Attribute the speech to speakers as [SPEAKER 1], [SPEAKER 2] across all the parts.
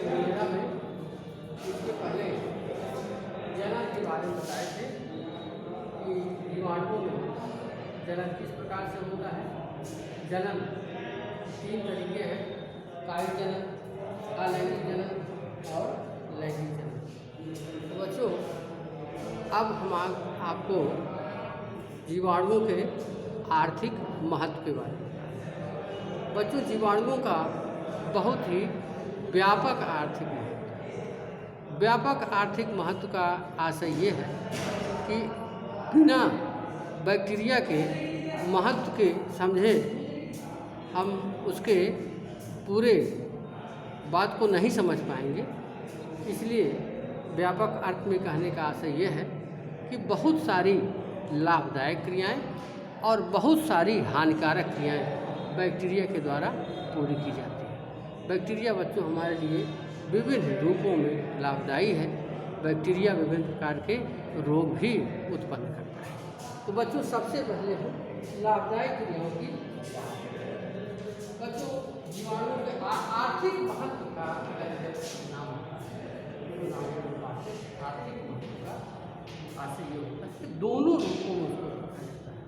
[SPEAKER 1] मेरा में इसके पहले जनन के बारे में बताए थे कि जीवाणुओं में जनन किस प्रकार से होता है। जनन 3 तरीके हैं, कायिक जनन, अलैंगिक जनन और लैंगिक जनन। तो बच्चों अब हम आपको जीवाणुओं के आर्थिक महत्व के बारे में। बच्चों जीवाणुओं का बहुत ही व्यापक आर्थिक महत्व का आशय ये है कि बिना बैक्टीरिया के महत्व के समझे हम उसके पूरे बात को नहीं समझ पाएंगे। इसलिए व्यापक अर्थ में कहने का आशय ये है कि बहुत सारी लाभदायक क्रियाएं और बहुत सारी हानिकारक क्रियाएं बैक्टीरिया के द्वारा पूरी की जाती हैं। बैक्टीरिया बच्चों हमारे लिए विभिन्न रूपों में लाभदायी है। बैक्टीरिया विभिन्न प्रकार के रोग भी उत्पन्न करता है। तो बच्चों सबसे पहले हम लाभदायक क्रियाओं की बच्चों जीवाणुओं के आर्थिक महत्व का नाम आर्थिक महत्व का आशय ये होता है कि दोनों रूपों में उसको रखा जाता है,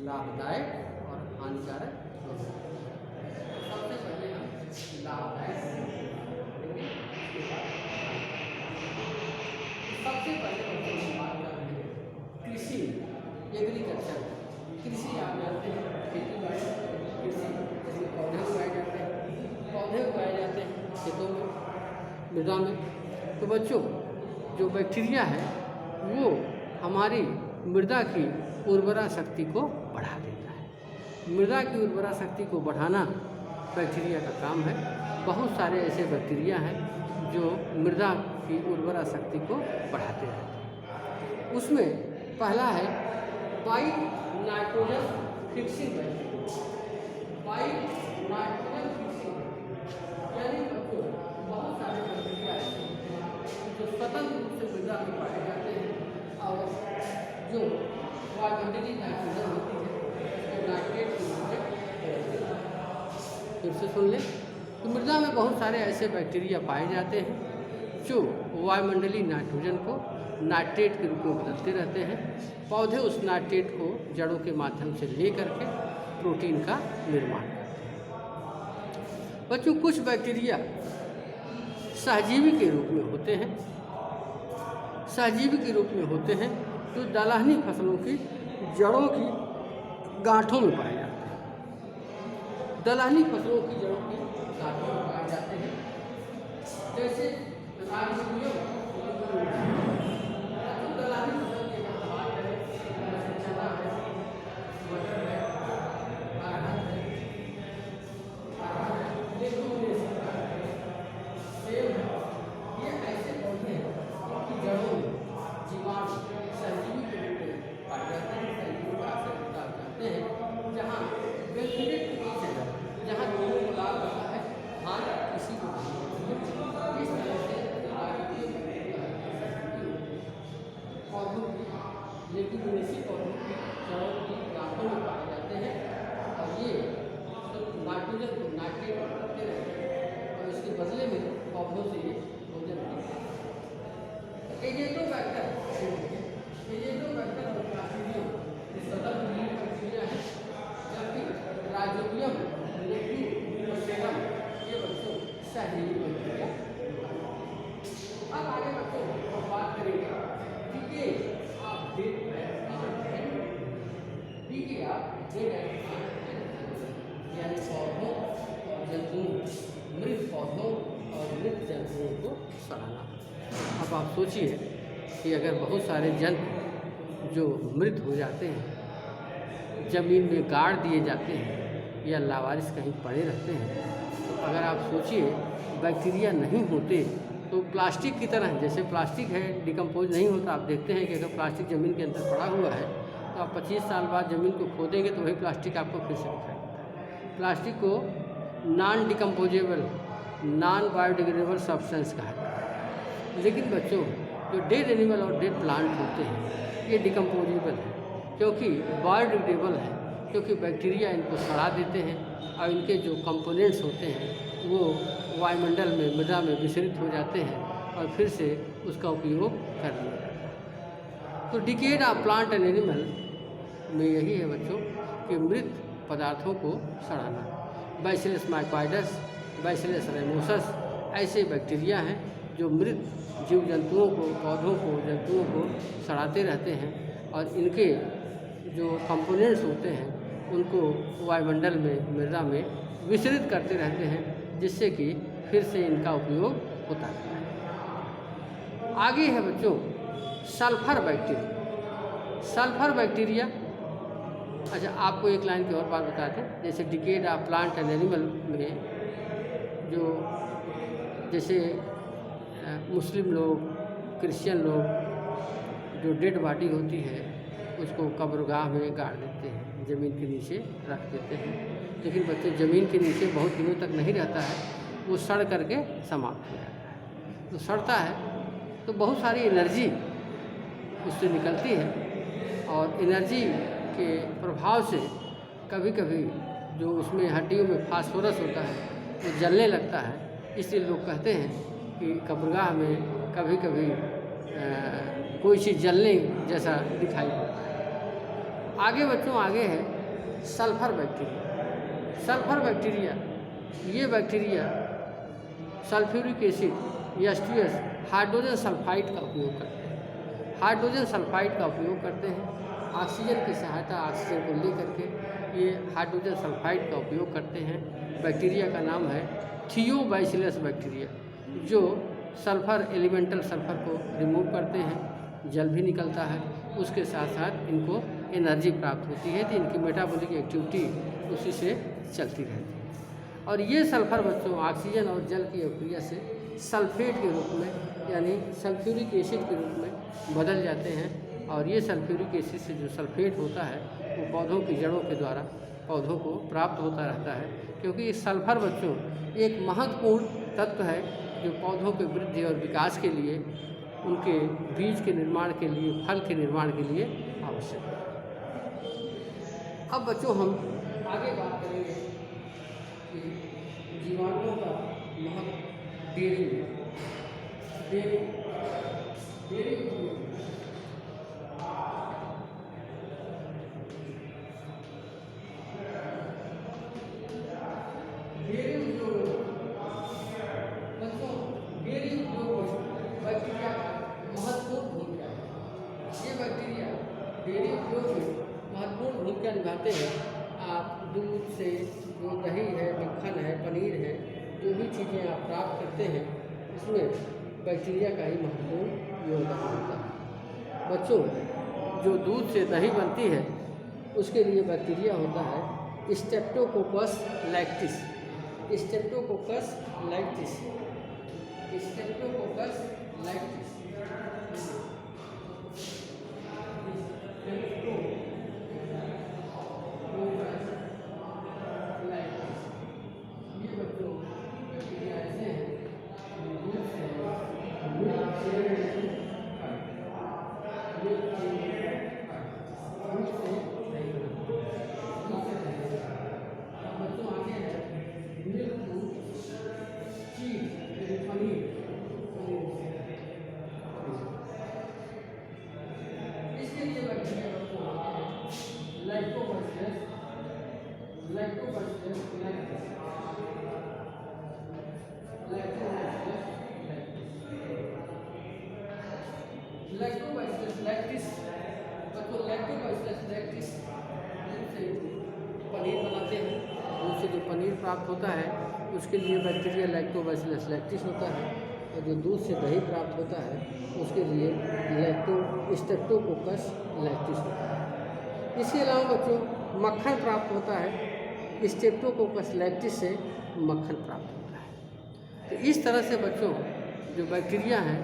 [SPEAKER 1] लाभदायक और हानिकारक। सबसे पहले हम लाभदायक सबसे पहले हम बात कर रहे हैं कृषि एग्रीकल्चर। कृषि आप जानते हैं खेती बाड़ी, कृषि जैसे पौधे उगाए जाते हैं खेतों में, मृदा में। तो बच्चों जो बैक्टीरिया है वो हमारी मृदा की उर्वरा शक्ति को बढ़ा देता है। मृदा की उर्वरा शक्ति को बढ़ाना बैक्टीरिया का काम है। बहुत सारे ऐसे बैक्टीरिया हैं जो मृदा की उर्वरा शक्ति को बढ़ाते रहते हैं। उसमें पहला है by nitrogen fixing bacteria. By nitrogen fixing यानी बच्चों बहुत सारे बैक्टीरिया ऐसे होते हैं जो स्वतंत्र रूप से मृदा में पाए जाते हैं और जो वायुमंडलीय नाइट्रोजन होती है उसको नाइट्रेट के रूप में बदलते हैं। फिर से सुन लें तो मृदा में बहुत सारे ऐसे बैक्टीरिया पाए जाते हैं जो वायुमंडलीय नाइट्रोजन को नाइट्रेट के रूप में बदलते रहते हैं। पौधे उस नाइट्रेट को जड़ों के माध्यम से ले करके प्रोटीन का निर्माण करते हैं। बच्चों कुछ बैक्टीरिया सहजीवी के रूप में होते हैं, सहजीवी के रूप में होते हैं जो दलहनी फसलों की जड़ों की गांठों में पाए जाते हैं। दलहनी फसलों की जड़ों की गांठों में पाए जाते हैं जैसे राइजोबियम। दलहनी फसल की अगर बात करें जैसे चना है, मटर है, अरहर है, लेगुमिनेसी है, सेब है, ये ऐसे पौधे हैं जिनकी जड़ों में जीवाणु सहजीवी के रूप में पाए जाते हैं। सहजीवी का आश्रय करते हैं जहाँ वेंटिलेट जहाँ दोनों को लाभ होता है, हाँ किसी को इस तरह से पौधों की लेगुमिनेसी पौधों की जड़ों की गांठों में पाए जाते हैं और ये नाइट्रोजन को नाइट्रेट करते रहते हैं और इसके बदले में पौधों से ये भोजन मिलता है। एजेंटोबैक्टर और प्लास्टिडियम ये स्वतंत्र लीड बैक्टीरिया है, जबकि राइजोबियम, लेग्यूमिनोसेरम ये बच्चों सहजीवी बैक्टीरिया। अब आगे बच्चों हम बात करेंगे यानी पौधों और जंतुओं, मृत पौधों और मृत जंतुओं को सड़ाना। अब आप सोचिए कि अगर बहुत सारे जंतु जो मृत हो जाते हैं, ज़मीन में गाड़ दिए जाते हैं या लावारिस कहीं पड़े रहते हैं, तो अगर आप सोचिए बैक्टीरिया नहीं होते तो प्लास्टिक की तरह, जैसे प्लास्टिक है डिकम्पोज नहीं होता। आप देखते हैं कि अगर प्लास्टिक ज़मीन के अंदर पड़ा हुआ है तो आप 25 साल बाद ज़मीन को खोदेंगे तो वही प्लास्टिक आपको फिर से दिखाई देता है। प्लास्टिक को non decomposable, non biodegradable substance कहा जाता है। लेकिन बच्चों जो डेड एनिमल और डेड प्लांट होते हैं ये डिकम्पोजेबल है क्योंकि बायोडिग्रेडेबल है, क्योंकि बैक्टीरिया इनको सड़ा देते हैं और इनके जो कंपोनेंट्स होते हैं वो वायुमंडल में, मृदा में विसरित हो जाते हैं और फिर से उसका उपयोग कर लिया जाता है। तो decade of plant and animal में यही है बच्चों कि मृत पदार्थों को सड़ाना। बैसिलस माइकोइडस, बैसिलस रेमोसस ऐसे बैक्टीरिया हैं जो मृत जीव जंतुओं को, पौधों को, जंतुओं को सड़ाते रहते हैं और इनके जो कंपोनेंट्स होते हैं उनको वायुमंडल में, मृदा में विसरित करते रहते हैं, जिससे कि फिर से इनका उपयोग होता रहता है। आगे है बच्चों सल्फर बैक्टीरिया। सल्फर बैक्टीरिया, अच्छा आपको एक लाइन की और बात बताते हैं। जैसे decade of plant and animal में जो जैसे मुस्लिम लोग, क्रिश्चियन लोग जो डेड बॉडी होती है उसको कब्रगाह में गाड़ देते हैं, ज़मीन के नीचे रख देते हैं। लेकिन बच्चे ज़मीन के नीचे बहुत दिनों तक नहीं रहता है, वो सड़ करके समाप्त हो जाता है। तो सड़ता है तो बहुत सारी एनर्जी उससे निकलती है और एनर्जी के प्रभाव से कभी कभी जो उसमें हड्डियों में फास्फोरस होता है वो जलने लगता है। इसलिए लोग कहते हैं कि कब्रगाह में कभी कभी कोई चीज़ जलने जैसा दिखाई पड़ता है। आगे बच्चों आगे है सल्फर बैक्टीरिया। सल्फर बैक्टीरिया, ये बैक्टीरिया सल्फ्यूरिक एसिड या H2S हाइड्रोजन सल्फाइड का उपयोग करते हैं। हाइड्रोजन सल्फाइड का उपयोग करते हैं, ऑक्सीजन की सहायता, ऑक्सीजन को ले करके ये हाइड्रोजन सल्फाइड का उपयोग करते हैं। बैक्टीरिया का नाम है थियोबैसिलस बैक्टीरिया, जो सल्फर, एलिमेंटल सल्फर को रिमूव करते हैं, जल भी निकलता है, उसके साथ साथ इनको एनर्जी प्राप्त होती है, तो इनकी मेटाबॉलिक एक्टिविटी उसी से चलती रहती है। और ये सल्फर बच्चों ऑक्सीजन और जल की अभिक्रिया से सल्फेट के रूप में यानी सल्फ्यूरिक एसिड के रूप में बदल जाते हैं। और ये सल्फ्यूरिक एसिड से जो सल्फेट होता है वो पौधों की जड़ों के द्वारा पौधों को प्राप्त होता रहता है, क्योंकि सल्फर बच्चों एक महत्वपूर्ण तत्व है जो पौधों के वृद्धि और विकास के लिए, उनके बीज के निर्माण के लिए, फल के निर्माण के लिए आवश्यक है। अब बच्चों हम आगे बात करेंगे कि जीवाणुओं का महत्व डेयरी में। डेयरी डेयरी उद्योग में महत्वपूर्ण भूमिका निभाते हैं। आप दूध से जो दही है, मक्खन है, पनीर है, जो भी चीज़ें आप प्राप्त करते हैं उसमें बैक्टीरिया का ही महत्वपूर्ण योगदान होता है। बच्चों जो दूध से दही बनती है उसके लिए बैक्टीरिया होता है Streptococcus lactis. Streptococcus lactis, Streptococcus lactis, lactobacillus lactis, तो लैक्टोबैसिलस लैक्टिस से पनीर बनाते हैं। दूध से जो पनीर प्राप्त होता है उसके लिए बैक्टीरिया लैक्टोबैसिलस लैक्टिस होता है, और जो दूध से दही प्राप्त होता है उसके लिए स्ट्रेप्टोकोकस लैक्टिस होता है। इसके अलावा बच्चों मक्खन प्राप्त होता है, स्ट्रेप्टोकोकस लैक्टिस से मक्खन प्राप्त होता है। तो इस तरह से बच्चों जो बैक्टीरिया हैं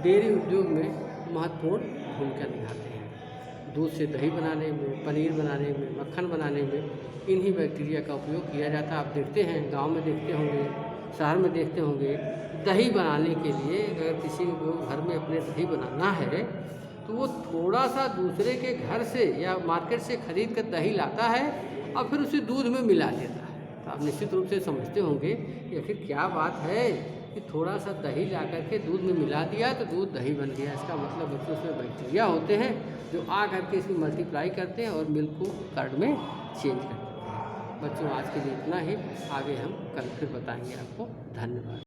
[SPEAKER 1] डेयरी उद्योग में महत्वपूर्ण भूमिका निभाते हैं। दूध से दही बनाने में, पनीर बनाने में, मक्खन बनाने में इन्हीं बैक्टीरिया का उपयोग किया जाता है। आप देखते हैं गांव में देखते होंगे, शहर में देखते होंगे, दही बनाने के लिए अगर किसी को घर में अपने दही बनाना है तो वो थोड़ा सा दूसरे के घर से या मार्केट से खरीद कर दही लाता है और फिर उसे दूध में मिला देता है। तो आप निश्चित रूप से समझते होंगे कि आखिर क्या बात है कि थोड़ा सा दही ला करके दूध में मिला दिया तो दूध दही बन गया। इसका मतलब बच्चों उसमें बैक्टीरिया होते हैं जो आ करके इसमें मल्टीप्लाई करते हैं और मिल्क को कर्ड में चेंज करते हैं। बच्चों आज के लिए इतना ही, आगे हम कल फिर बताएंगे आपको। धन्यवाद।